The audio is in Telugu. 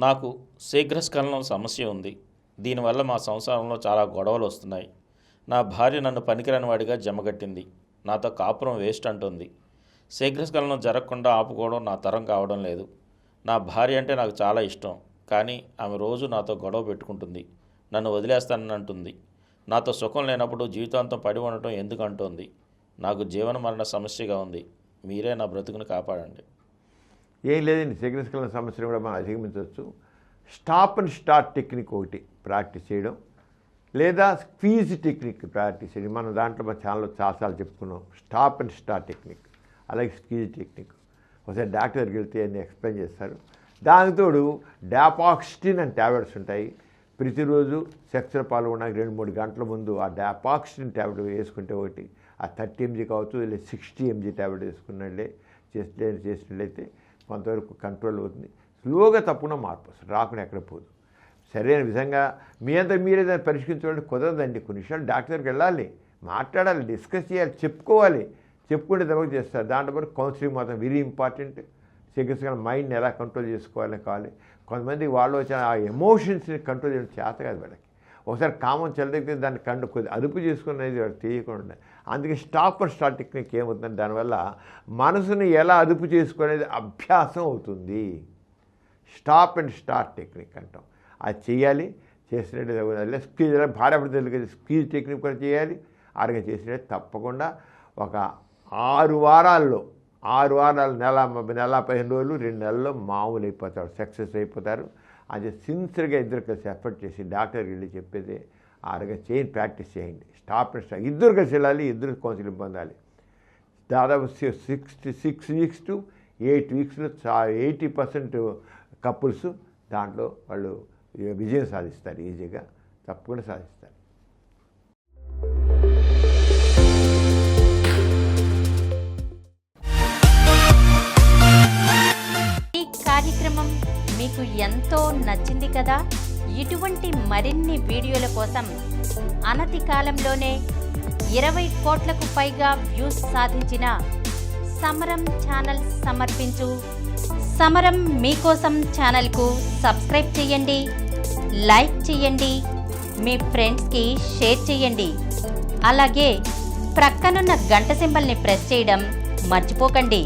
నాకు శీఘ్రస్ఖలనం సమస్య ఉంది. దీనివల్ల మా సంసారంలో చాలా గొడవలు వస్తున్నాయి. నా భార్య నన్ను పనికిరాని వాడిగా జమగట్టింది. నాతో కాపురం వేస్ట్ అంటుంది. శీఘ్రస్ఖలనం జరగకుండా ఆపుకోవడం నా తరం కావడం లేదు. నా భార్య అంటే నాకు చాలా ఇష్టం. కానీ ఆమె రోజు నాతో గొడవ పెట్టుకుంటుంది. నన్ను వదిలేస్తానని అంటుంది. నాతో సుఖం లేనప్పుడు జీవితాంతం పడి ఉండటం ఎందుకంటోంది. నాకు జీవన మరణ సమస్యగా ఉంది. మీరే నా బ్రతుకుని కాపాడండి. ఏం లేదండి, శీఘ్రస్ఖలన సమస్యను కూడా మనం అధిగమించవచ్చు. స్టాప్ అండ్ స్టార్ట్ టెక్నిక్ ఒకటి ప్రాక్టీస్ చేయడం, లేదా స్క్వీజ్ టెక్నిక్ ప్రాక్టీస్ చేయడం. మనం దాంట్లో మన ఛానల్లో చాలాసార్లు చెప్పుకున్నాం. స్టాప్ అండ్ స్టార్ట్ టెక్నిక్, అలాగే స్క్వీజ్ టెక్నిక్. ఒకసారి డాక్టర్ దగ్గరికి వెళ్తే అన్నీ ఎక్స్ప్లెయిన్ చేస్తారు. దానితోడు డాపాక్సిన్ అని ట్యాబ్లెట్స్ ఉంటాయి. ప్రతిరోజు సెక్స్లో పాల్గొనడానికి 2-3 గంటల ముందు ఆ డాపాక్సిన్ ట్యాబ్లెట్ వేసుకుంటే ఒకటి, ఆ 30 mg కావచ్చు, లేదా 60 mg ట్యాబ్లెట్ వేసుకున్నట్లే చేసినట్లయితే కొంతవరకు కంట్రోల్ అవుతుంది. స్లోగా తప్పకుండా మార్పు వస్తుంది, రాకుండా ఎక్కడ పోదు. సరైన విధంగా మీ అంతా మీరే దాన్ని పరిష్కరించుకోవడానికి కుదరదండి. కొన్ని విషయాలు డాక్టర్ దగ్గరికి వెళ్ళాలి, మాట్లాడాలి, డిస్కస్ చేయాలి, చెప్పుకోవాలి. చెప్పుకుంటే తర్వాత చేస్తారు. దాంట్లో పాటు కౌన్సిలింగ్ మాత్రం వెరీ ఇంపార్టెంట్. శీఘ్రస్ఖలన మైండ్ని ఎలా కంట్రోల్ చేసుకోవాలని కావాలి. కొంతమంది వాళ్ళు వచ్చిన ఆ ఎమోషన్స్ని కంట్రోల్ చేయడం చేత కాదు వాళ్ళకి. ఒకసారి కామం చెల్లదగితే దాన్ని కొద్ది అదుపు చేసుకునేది వాడు తెలియకుండా. అందుకే స్టాప్ అండ్ స్టార్ట్ టెక్నిక్ ఏమవుతుందంటే దానివల్ల మనసుని ఎలా అదుపు చేసుకునేది అభ్యాసం అవుతుంది. స్టాప్ అండ్ స్టార్ట్ టెక్నిక్ అంటాం. అది చేయాలి. చేసినట్టు స్క్వీజ్, భార్యాభర్తలకి స్క్వీజ్ టెక్నిక్ కూడా చేయాలి. ఆరోగ్యం చేసినట్టు తప్పకుండా ఒక 6 వారాలు, నెల 15 రోజులు, 2 నెలల్లో మామూలు అయిపోతారు, సక్సెస్ అయిపోతారు. అది సిన్సియర్గా ఇద్దరు కలిసి ఎఫర్ట్ చేసి డాక్టర్కి వెళ్ళి చెప్పేది ఆరోగ్యం చేయండి, ప్రాక్టీస్ చేయండి. స్టాప్ అండ్ స్టార్ట్ ఇద్దరు కలిసి వెళ్ళాలి, ఇద్దరు కౌన్సిలింగ్ పొందాలి. దాదాపు 6 weeks to 8 weeksలో 80% కపుల్స్ దాంట్లో వాళ్ళు విజయం సాధిస్తారు. ఈజీగా తప్పకుండా సాధిస్తారు. ఈ కార్యక్రమం మీకు ఎంతో నచ్చింది కదా. ఇటువంటి మరిన్ని వీడియోల కోసం అనతి కాలంలోనే 20 కోట్లకు పైగా వ్యూస్ సాధించిన సమరం ఛానల్ సమర్పించు సమరం మీకోసం ఛానల్కు సబ్స్క్రైబ్ చేయండి, లైక్ చేయండి, మీ ఫ్రెండ్స్కి షేర్ చేయండి. అలాగే ప్రక్కనున్న గంట సింబల్ని ప్రెస్ చేయడం మర్చిపోకండి.